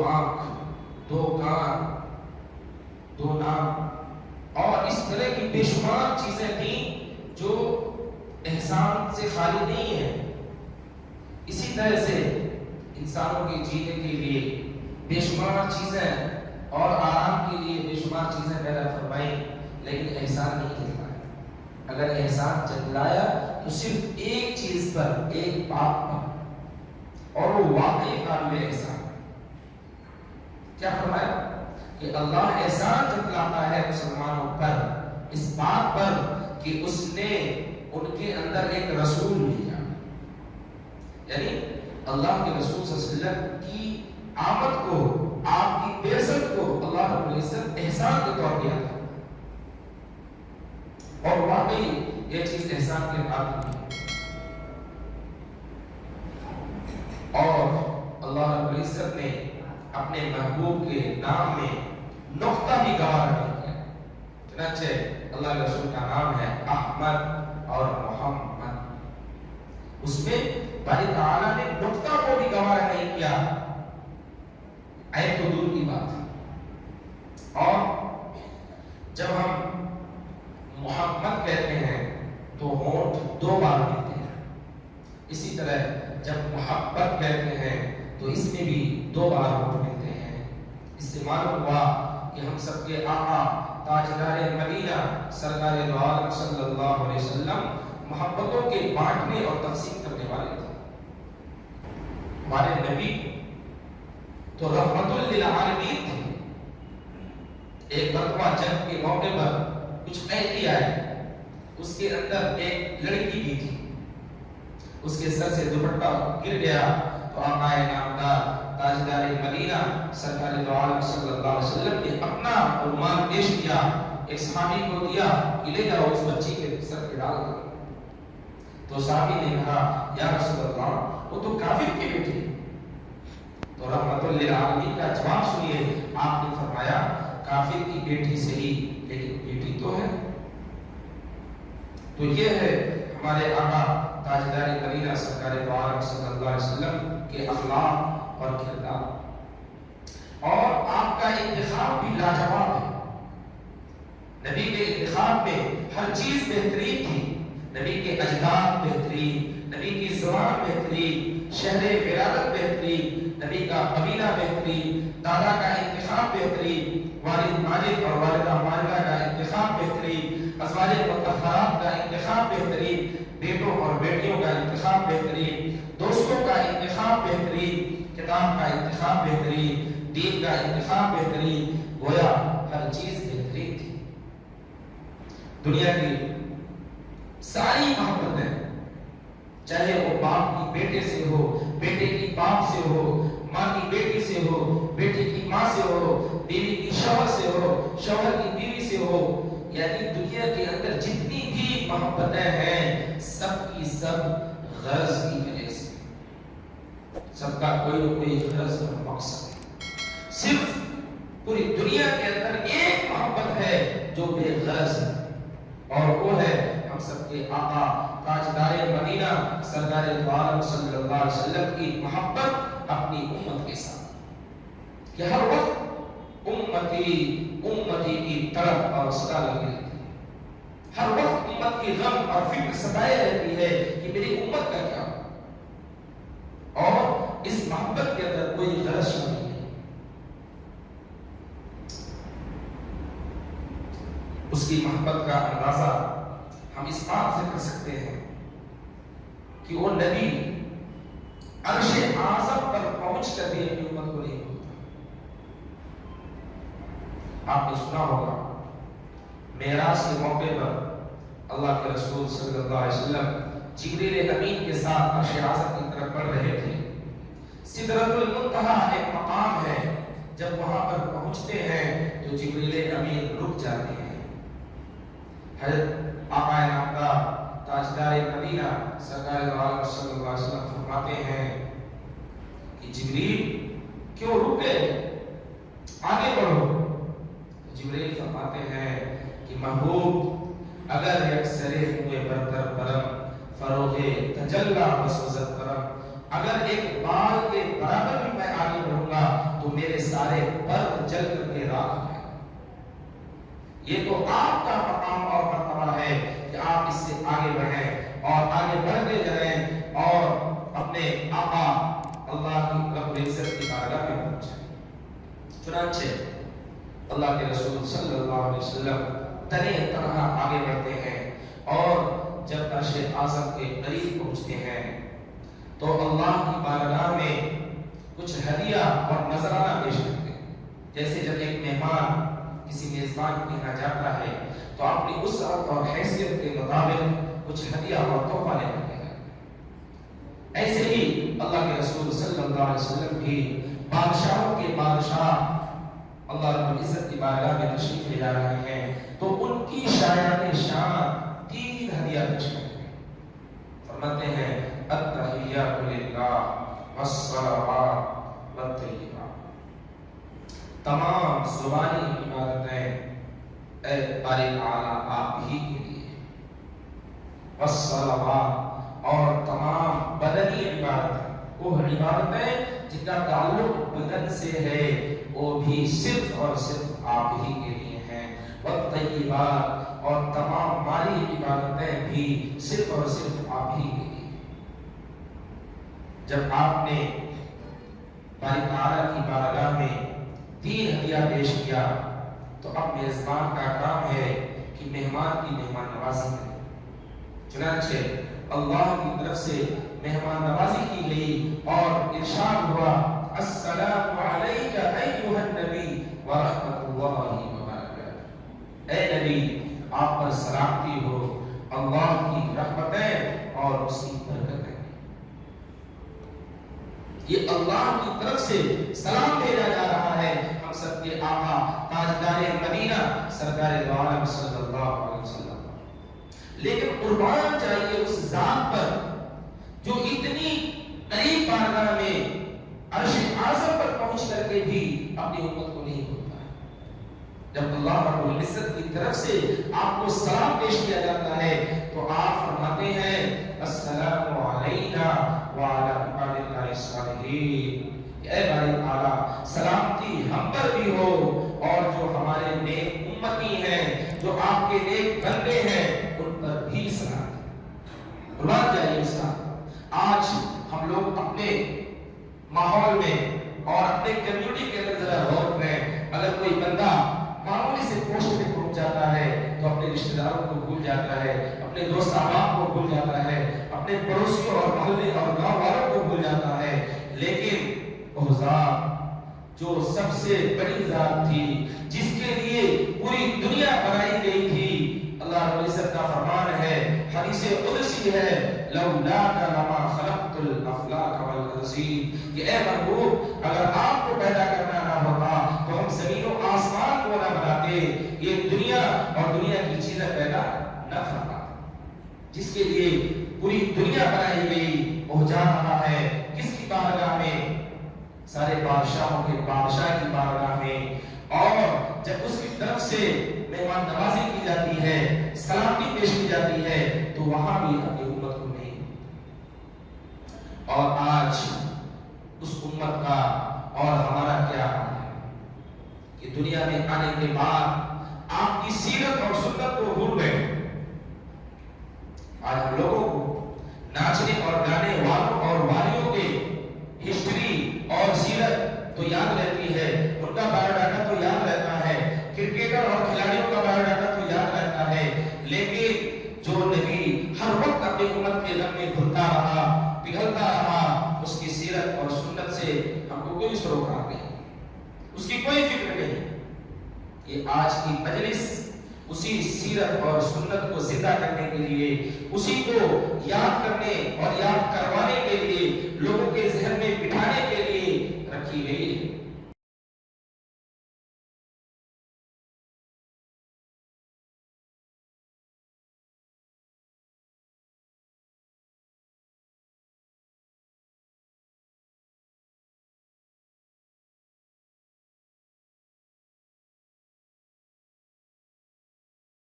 دو آنکھ، دو کان، دو نام اور اس طرح کی بے شمار چیزیں تھیں جو احسان سے خالی نہیں ہیں۔ اسی طرح سے انسانوں کے جینے کے لیے بے شمار چیزیں اور آرام کے لیے بے شمار چیزیں پیدا فرمائی، لیکن احسان نہیں جتلایا۔ اگر احسان جتلایا تو صرف ایک چیز پر، ایک بات پر، اور وہ واقعی قابل احسان۔ کیا فرمایا کہ اللہ احسان جتلاتا ہے مسلمانوں پر اس بات پر کہ اس نے ان کے اندر ایک رسول بھیجا، یعنی اللہ کے رسول صلی اللہ علیہ وسلم کی آمد کو، آپ کی بعثت کو اللہ رب العزت احسان کے طور پہ آتا ہے، اور واقعی یہ چیز احسان کے قابل ہے۔ اور اللہ رب العزت نے اپنے محبوب کے نام میں نقطہ بھی گوارا نہیں کیا، چنانچہ اللہ کے رسول کا نام ہے احمد اور محمد، اس میں باری تعالیٰ نے نقطہ کو بھی گوارا نہیں کیا، تو دور کی بات ہے۔ اور جب ہم محمد کہتے ہیں تو ہونٹ دو بار ملتے ہیں، اسی طرح جب محبت کہتے ہیں تو اس میں بھی دو بار ہونٹ ملتے ہیں۔ اس سے معلوم ہوا کہ ہم سب کے آقا تاجدار مدینہ سرکار دو عالم صلی اللہ علیہ وسلم محبتوں کے بانٹنے اور تقسیم کرنے والے تھے۔ ہمارے نبی تو رحمت للعالمین تھے۔ ایک مرتبہ جنگ کے موقع پر کچھ قیدی آئے، اس کے اندر ایک لڑکی بھی تھی، اس کے سر سے دوپٹہ گر گیا تو آقا نامدار تاجدار مدینہ سرکار دو عالم صلی اللہ علیہ وسلم نے اپنا رومال پیش کیا، ایک صحابی کو دیا کہ لے جاؤ اس بچی کے سر پہ ڈال دو۔ تو صحابی نے کہا یا رسول اللہ وہ تو کافر کی بیٹی ہے۔ تو رحمت للعالمین کا جواب سنیے، آپ نے فرمایا کافر کی بیٹی صحیح لیکن بیٹی تو ہے۔ تو یہ ہے ہمارے آقا تاجدار مدینہ سرکار دو عالم صلی اللہ علیہ وسلم کے اخلاق اور کردار، اور آپ کا انتخاب بھی لاجواب ہے۔ نبی کے انتخاب میں ہر چیز بہترین تھی، نبی کے اجداد بہترین، نبی کی زبان بہترین، شہر ولادت بہترین، نبی کا قبیلہ بہترین، دادا کا انتخاب بہترین، والد ماجد اور والدہ ماجدہ کا انتخاب بہترین، ازواج مطہرات کا انتخاب بہترین، بیٹوں اور بیٹیوں کا انتخاب بہترین، دوستوں کا انتخاب بہترین، کتاب کا انتخاب بہترین، دین کا انتخاب بہترین، گویا ہر چیز بہترین تھی۔ دنیا کی ساری محبتیں، چاہے وہ باپ کی بیٹے سے ہو، بیٹے کی باپ سے ہو، ماں کی بیٹی سے ہو، بیٹے کی ماں سے ہو، بیوی کی شوہر سے ہو، شوہر کی بیوی سے ہو، یعنی دنیا کے اندر جتنی بھی محبتیں ہیں سب کی سب غرض کی وجہ سے، سب کا کوئی نہ کوئی غرض اور مقصد ہے۔ صرف پوری دنیا کے اندر ایک محبت ہے جو بے غرض ہے، اور وہ ہے ہم سب کے آقا تاجدار مدینہ سرکار دو عالم صلی اللہ علیہ وسلم کی محبت اپنی امت کے ساتھ، کہ ہر وقت امتی امتی کی طرف اور صدا لگی رہتی ہے، ہر وقت امت کی غم اور فکر ستائے رہتی ہے کہ میری امت کا کیا ہو، اور اس محبت کے اندر کوئی غرض نہیں ہے۔ اس کی محبت کا اندازہ ہم اس بات سے کر سکتے ہیں کہ وہ نبی عرش اعظم پر پہنچ کر بھی اپنی امت کو نہیں بھولتا۔ آپ نے سنا ہوگا معراج کے موقع پر اللہ کے رسول صلی اللہ علیہ وسلم جبریل امین کے ساتھ عرش اعظم کی طرف بڑھ رہے تھے۔ سدرۃ المنتہا ایک مقام ہے، جب وہاں پر پہنچتے ہیں تو جبریل امین رک جاتے ہیں۔ حضرت آقا نامدار تاجدار مدینہ سرکار دو عالم صلی اللہ علیہ وسلم فرماتے ہیں کہ جبریل کیوں رک گئے، آگے بڑھو۔ جبریل فرماتے ہیں کہ محبوب اگر یکسر ہوئے برتر برم فروغ تجلا بسوزت کرم، اگر ایک بال کے برابر بھی میں آگے بڑھوں گا تو میرے سارے پر جل کر کے راکھ ہے۔ یہ تو آپ کا مقام اور مرتبہ ہے کہ آپ اس سے آگے بڑھیں اور آگے بڑھتے جائیں اور اپنے آقا اللہ کی رب العزت کی بارگاہ میں پہنچیں۔ چنانچہ اللہ کے رسول صلی اللہ علیہ وسلم تنے تنہا آگے بڑھتے ہیں اور جب عرش اعظم کے قریب پہنچتے ہیں تو اللہ کی بارگاہ میں کچھ ہدیہ اور نذرانہ پیش کرتے ہیں۔ جیسے جب ایک مہمان کسی میزبان کے یہاں جاتا ہے تو اپنی وسعت اور حیثیت کے مطابق کچھ ہدیہ اور تحفہ لے آتے ہیں، ایسے ہی اللہ کے رسول صلی اللہ علیہ وسلم بھی بادشاہوں کے بادشاہ اللہ رب العزت کی بارگاہ میں تشریف لے جا رہے ہیں تو ان کی شایان شان 3 ہدیہ پیش کرتے ہیں۔ فرماتے ہیں التحیات للہ والصلوات والطیبات، تمام زبانی عبادتیں اے باری تعالیٰ آپ ہی کے لیے، والصلوات اور تمام بدنی عبادتیں، وہ عبادتیں جن کا تعلق بدن سے ہے وہ بھی صرف اور صرف آپ ہی کے لیے ہیں، والطیبات اور تمام مالی عبادتیں بھی صرف اور صرف آپ ہی کے لیے۔ جب آپ نے باری تعالیٰ کی بارگاہ میں 3 ہدیہ پیش کیا تو اب میزبان کا کام ہے کہ مہمان کی مہمان نوازی کرے۔ چنانچہ اللہ کی طرف سے مہمان نوازی کی گئی اور ارشاد ہوا السلام علیک ایھا النبی ورحمۃ اللہ وبرکاتہ، اے نبی آپ پر سلامتی ہو، اللہ کی رحمتیں اور اس کی برکتیں۔ یہ اللہ کی طرف سے سلام بھیجا جا رہا ہے ہم سب کے آقا تاجدار مدینہ سرکار دو عالم صلی اللہ علیہ وسلم۔ لیکن قربان چاہیے اس ذات پر جو اتنی قریب بارگاہ میں عرش اعظم پر پہنچ کر کے بھی اپنی امت کو نہیں بھولتا ہے۔ جب اللہ رب العزت کی طرف سے آپ کو سلام پیش کیا جاتا ہے تو آپ فرماتے ہیں السلام علینا وعلی عباد اللہ الصالحین، اے باری تعالیٰ سلامتی ہم پر بھی ہو اور جو ہمارے نیک امتی ہیں، جو آپ کے نیک بندے ہیں، ان پر بھی سلام۔ قربان جائیے اس کا آج ہم لوگ اپنے ماحول میں اور اپنے کمیونٹی کے اندر ذرا غور کریں، اگر کوئی بندہ معمولی سے پوسٹ پہ پہنچ جاتا ہے تو اپنے رشتہ داروں کو بھول جاتا ہے، اپنے دوست احباب کو بھول جاتا ہے، اپنے پڑوسیوں اور محلے اور گاؤں والوں کو بھول جاتا ہے۔ لیکن وہ ذات جو سب سے بڑی ذات تھی، جس کے لیے پوری دنیا بنائی گئی تھی، اللہ رب العزت کا فرمان ہے، حدیث قدسی ہے لولاک لما خلقت الافلاک والارضین، کہ اے محبوب اگر آپ کو پیدا کرنا نہ ہوتا تو ہم زمین و آسمان کو نہ بناتے، یہ دنیا اور دنیا کی چیزیں پیدا نہ فرماتے۔ جس کے لیے پوری دنیا بنائی گئی وہ جا رہا ہے کس کی بارگاہ میں؟ سارے بادشاہوں کے بادشاہ کی بارگاہ میں، اور جب اس کی طرف سے مہمان نوازی کی جاتی ہے، سلامتی پیش کی جاتی ہے تو وہاں بھی اپنی امت کو نہیں۔ اور آج اس امت کا اور ہمارا کیا حال ہے کہ دنیا میں آنے کے بعد آپ کی سیرت اور سنت کو بھول گئے۔ آج ہم لوگوں کو ناچنے اور گانے والوں اور والیوں کے ہسٹری اور سیرت تو یاد رہتی ہے، ان کا بایو ڈاٹا تو یاد رہتا ہے، کرکٹر اور کھلاڑیوں کا بایو ڈاٹا تو یاد رہتا ہے، لیکن جو نبی ہر وقت اپنی امت کے غم میں گھلتا رہا، پگھلتا رہا، اس کی سیرت اور سنت سے ہم کو کوئی سروکار نہیں، اس کی کوئی فکر نہیں۔ یہ آج کی مجلس اسی سیرت اور سنت کو زندہ کرنے کے لیے، اسی کو یاد کرنے اور